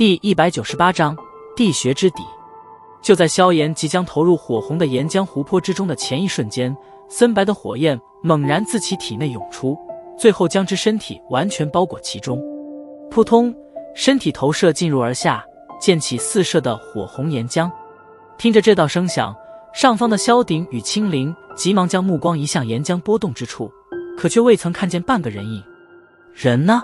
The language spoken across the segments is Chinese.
第198章地穴之底。就在萧炎即将投入火红的岩浆湖泊之中的前一瞬间，森白的火焰猛然自其体内涌出，最后将之身体完全包裹其中。扑通，身体投射进入而下，溅起四射的火红岩浆。听着这道声响，上方的萧鼎与青灵急忙将目光移向岩浆波动之处，可却未曾看见半个人影。人呢？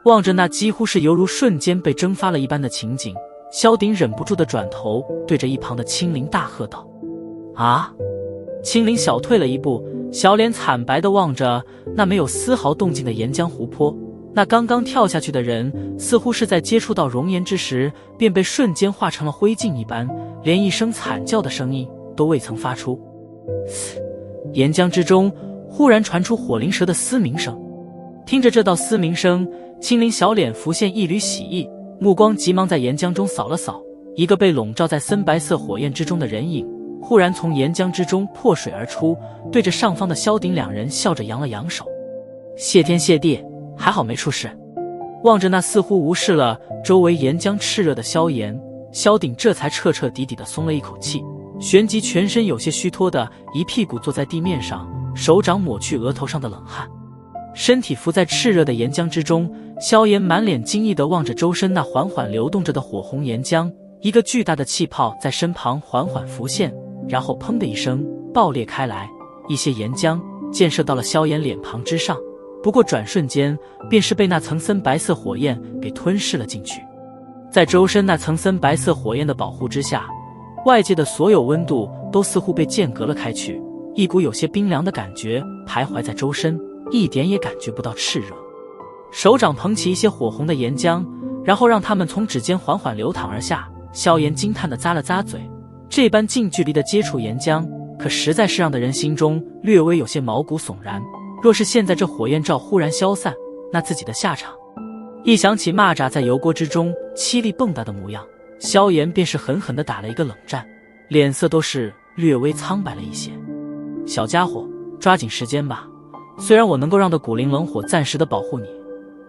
望着那几乎是犹如瞬间被蒸发了一般的情景，萧鼎忍不住地转头对着一旁的青灵大喝道：啊！青灵小退了一步，小脸惨白地望着那没有丝毫动静的岩浆湖泊。那刚刚跳下去的人似乎是在接触到熔岩之时便被瞬间化成了灰烬一般，连一声惨叫的声音都未曾发出。岩浆之中忽然传出火灵蛇的嘶鸣声。听着这道嘶鸣声，青灵小脸浮现一缕喜意，目光急忙在岩浆中扫了扫，一个被笼罩在森白色火焰之中的人影忽然从岩浆之中破水而出，对着上方的萧鼎两人笑着扬了扬手：谢天谢地，还好没出事。望着那似乎无视了周围岩浆炽热的萧炎，萧鼎这才彻彻底底地松了一口气，旋即全身有些虚脱的一屁股坐在地面上，手掌抹去额头上的冷汗，身体浮在炽热的岩浆之中。萧炎满脸惊异地望着周身那缓缓流动着的火红岩浆，一个巨大的气泡在身旁缓缓浮现，然后砰的一声爆裂开来，一些岩浆溅射到了萧炎脸庞之上，不过转瞬间便是被那层森白色火焰给吞噬了进去。在周身那层森白色火焰的保护之下，外界的所有温度都似乎被间隔了开去，一股有些冰凉的感觉徘徊在周身，一点也感觉不到炽热。手掌捧起一些火红的岩浆，然后让它们从指尖缓缓流淌而下。萧炎惊叹地咂了咂嘴，这般近距离的接触岩浆，可实在是让的人心中略微有些毛骨悚然。若是现在这火焰罩忽然消散，那自己的下场……一想起蚂蚱在油锅之中凄厉蹦跶的模样，萧炎便是狠狠地打了一个冷战，脸色都是略微苍白了一些。小家伙，抓紧时间吧，虽然我能够让的古灵冷火暂时的保护你，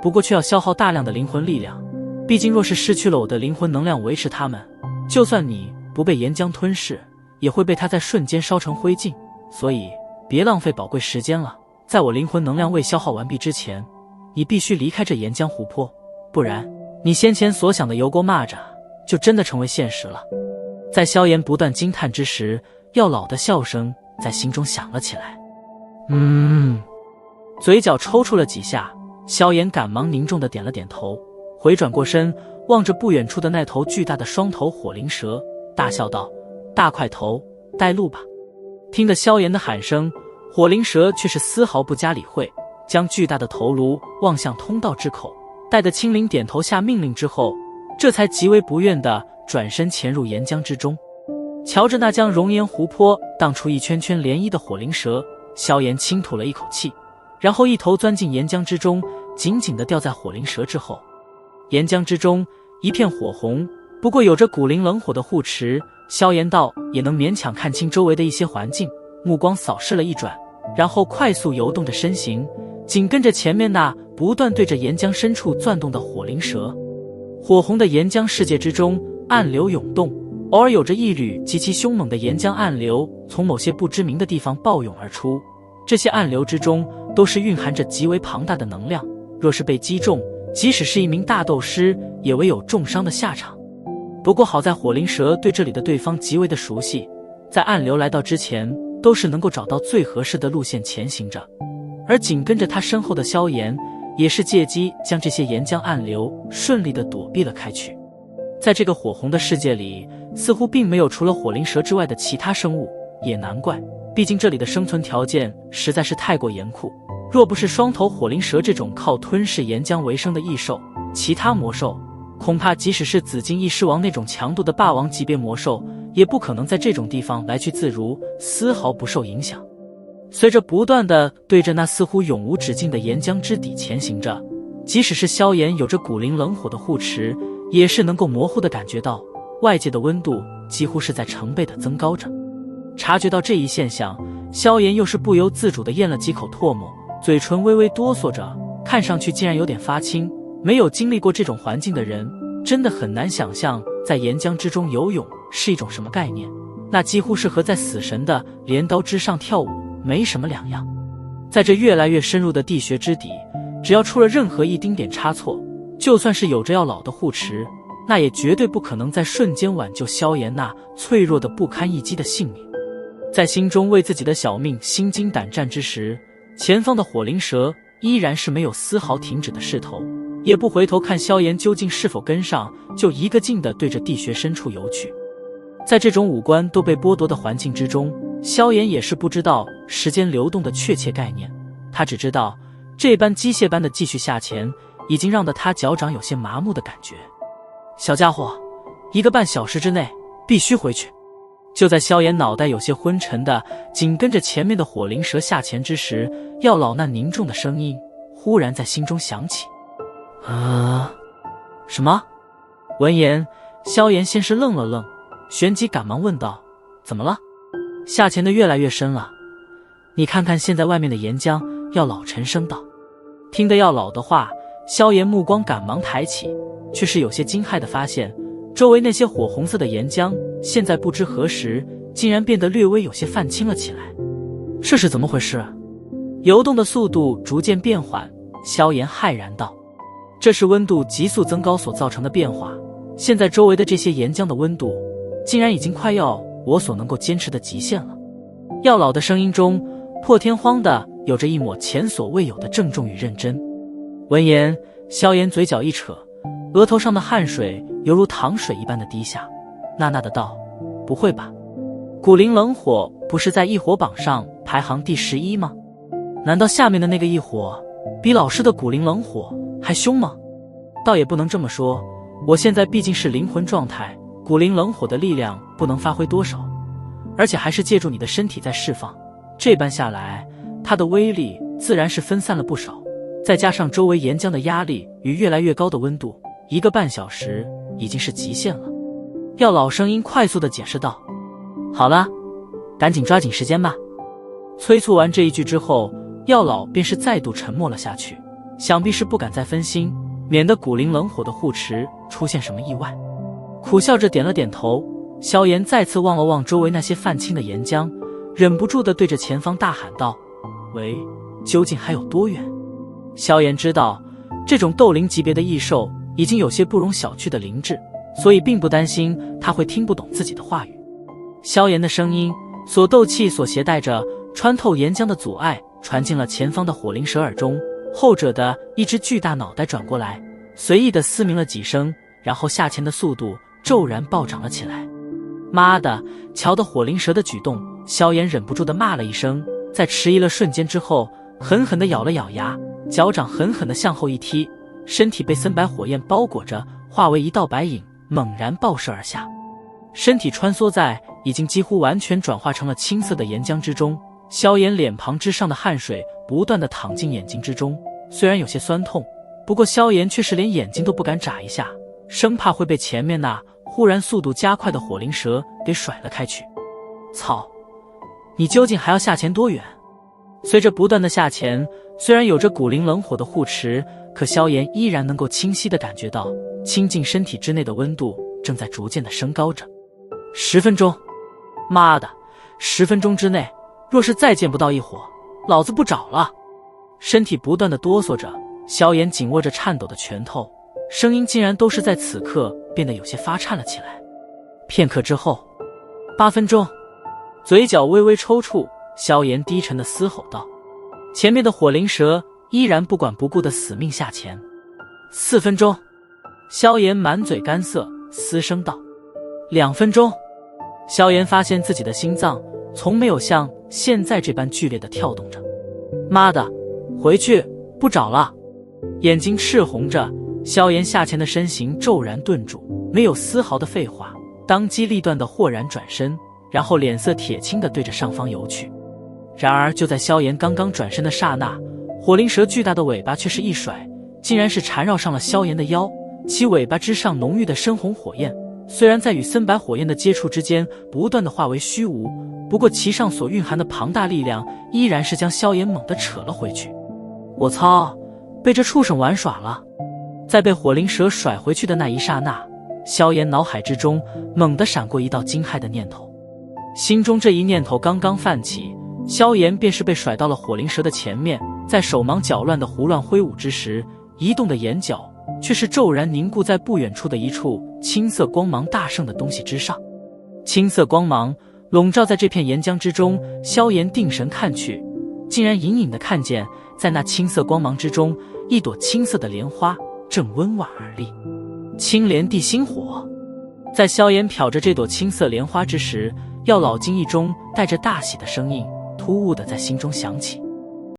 不过却要消耗大量的灵魂力量，毕竟若是失去了我的灵魂能量维持它们，就算你不被岩浆吞噬，也会被它在瞬间烧成灰烬，所以别浪费宝贵时间了。在我灵魂能量未消耗完毕之前，你必须离开这岩浆湖泊，不然你先前所想的油锅蚂蚱就真的成为现实了。在萧炎不断惊叹之时，药老的笑声在心中响了起来。嘴角抽搐了几下，萧炎赶忙凝重地点了点头，回转过身，望着不远处的那头巨大的双头火灵蛇，大笑道：大块头，带路吧。听得萧炎的喊声，火灵蛇却是丝毫不加理会，将巨大的头颅望向通道之口，待得青灵点头下命令之后，这才极为不愿地转身潜入岩浆之中。瞧着那将熔岩湖泊荡出一圈圈涟漪的火灵蛇，萧炎轻吐了一口气，然后一头钻进岩浆之中，紧紧地吊在火灵蛇之后。岩浆之中一片火红，不过有着古灵冷火的护持，萧炎倒也能勉强看清周围的一些环境，目光扫视了一转，然后快速游动着身形，紧跟着前面那不断对着岩浆深处钻动的火灵蛇。火红的岩浆世界之中，暗流涌动，偶尔有着一缕极其凶猛的岩浆暗流从某些不知名的地方暴涌而出，这些暗流之中都是蕴含着极为庞大的能量，若是被击中，即使是一名大斗师也唯有重伤的下场。不过好在火灵蛇对这里的对方极为的熟悉，在暗流来到之前都是能够找到最合适的路线前行着，而紧跟着他身后的萧炎也是借机将这些岩浆暗流顺利地躲避了开去。在这个火红的世界里，似乎并没有除了火灵蛇之外的其他生物，也难怪，毕竟这里的生存条件实在是太过严酷，若不是双头火灵蛇这种靠吞噬岩浆为生的异兽，其他魔兽恐怕即使是紫金翼狮王那种强度的霸王级别魔兽，也不可能在这种地方来去自如，丝毫不受影响。随着不断地对着那似乎永无止境的岩浆之底前行着，即使是萧炎有着古灵冷火的护持，也是能够模糊地感觉到外界的温度几乎是在成倍地增高着。察觉到这一现象，萧炎又是不由自主地咽了几口唾沫，嘴唇微微哆嗦着，看上去竟然有点发青。没有经历过这种环境的人，真的很难想象在岩浆之中游泳是一种什么概念，那几乎是和在死神的镰刀之上跳舞没什么两样。在这越来越深入的地穴之底，只要出了任何一丁点差错，就算是有着药老的护持，那也绝对不可能在瞬间挽救萧炎那脆弱的不堪一击的性命。在心中为自己的小命心惊胆战之时，前方的火灵蛇依然是没有丝毫停止的势头，也不回头看萧炎究竟是否跟上，就一个劲地对着地穴深处游去。在这种五官都被剥夺的环境之中，萧炎也是不知道时间流动的确切概念，他只知道这般机械般的继续下潜，已经让得他脚掌有些麻木的感觉。小家伙，1个半小时之内必须回去。就在萧炎脑袋有些昏沉的紧跟着前面的火灵蛇下潜之时，药老那凝重的声音忽然在心中响起。什么？闻言，萧炎先是愣了愣，旋即赶忙问道：怎么了？下潜的越来越深了，你看看现在外面的岩浆。药老沉声道。听得药老的话，萧炎目光赶忙抬起，却是有些惊骇地发现周围那些火红色的岩浆现在不知何时竟然变得略微有些泛青了起来。这是怎么回事？游动的速度逐渐变缓，萧炎骇然道。这是温度急速增高所造成的变化，现在周围的这些岩浆的温度竟然已经快要我所能够坚持的极限了。药老的声音中破天荒的有着一抹前所未有的郑重与认真。闻言，萧炎嘴角一扯，额头上的汗水犹如糖水一般的滴下，呐呐的道：不会吧，古灵冷火不是在异火榜上排行第11吗？难道下面的那个异火比老师的古灵冷火还凶吗？倒也不能这么说，我现在毕竟是灵魂状态，古灵冷火的力量不能发挥多少，而且还是借助你的身体在释放，这般下来它的威力自然是分散了不少，再加上周围岩浆的压力与越来越高的温度，1个半小时已经是极限了。药老声音快速地解释道。好了，赶紧抓紧时间吧。催促完这一句之后，药老便是再度沉默了下去，想必是不敢再分心，免得古灵冷火的护持出现什么意外。苦笑着点了点头，萧炎再次望了望周围那些泛青的岩浆，忍不住地对着前方大喊道：喂，究竟还有多远？萧炎知道这种斗灵级别的异兽已经有些不容小觑的灵智，所以并不担心他会听不懂自己的话语。萧炎的声音所斗气所携带着穿透岩浆的阻碍传进了前方的火灵蛇耳中，后者的一只巨大脑袋转过来，随意地嘶鸣了几声，然后下潜的速度骤然暴涨了起来。妈的，瞧得火灵蛇的举动，萧炎忍不住地骂了一声，在迟疑了瞬间之后，狠狠地咬了咬牙，脚掌狠狠地向后一踢，身体被森白火焰包裹着，化为一道白影，猛然爆射而下。身体穿梭在已经几乎完全转化成了青色的岩浆之中，萧炎脸庞之上的汗水不断地淌进眼睛之中，虽然有些酸痛，不过萧炎却是连眼睛都不敢眨一下，生怕会被前面那忽然速度加快的火灵蛇给甩了开去。操，你究竟还要下潜多远？随着不断的下潜，虽然有着古灵冷火的护持，可萧炎依然能够清晰地感觉到亲近身体之内的温度正在逐渐地升高着。10分钟，妈的，10分钟之内若是再见不到一火，老子不找了。身体不断地哆嗦着，萧炎紧握着颤抖的拳头，声音竟然都是在此刻变得有些发颤了起来。片刻之后，8分钟，嘴角微微抽搐，萧炎低沉地嘶吼道。前面的火灵蛇依然不管不顾地死命下潜。4分钟，萧炎满嘴干涩，嘶声道。2分钟，萧炎发现自己的心脏从没有像现在这般剧烈地跳动着。妈的，回去，不找了。眼睛赤红着，萧炎下潜的身形骤然顿住，没有丝毫的废话，当机立断地豁然转身，然后脸色铁青地对着上方游去。然而就在萧炎刚刚转身的刹那，火灵蛇巨大的尾巴却是一甩，竟然是缠绕上了萧炎的腰，其尾巴之上浓郁的深红火焰虽然在与森白火焰的接触之间不断的化为虚无，不过其上所蕴含的庞大力量依然是将萧炎猛地扯了回去。我操，被这畜生玩耍了！在被火灵蛇甩回去的那一刹那，萧炎脑海之中猛地闪过一道惊骇的念头。心中这一念头刚刚泛起，萧炎便是被甩到了火灵蛇的前面，在手忙脚乱的胡乱挥舞之时，移动的眼角却是骤然凝固在不远处的一处青色光芒大盛的东西之上。青色光芒笼罩在这片岩浆之中，萧炎定神看去，竟然隐隐地看见，在那青色光芒之中，一朵青色的莲花正温婉而立。青莲地心火。在萧炎瞟着这朵青色莲花之时，药老经一中带着大喜的声音突兀地在心中响起。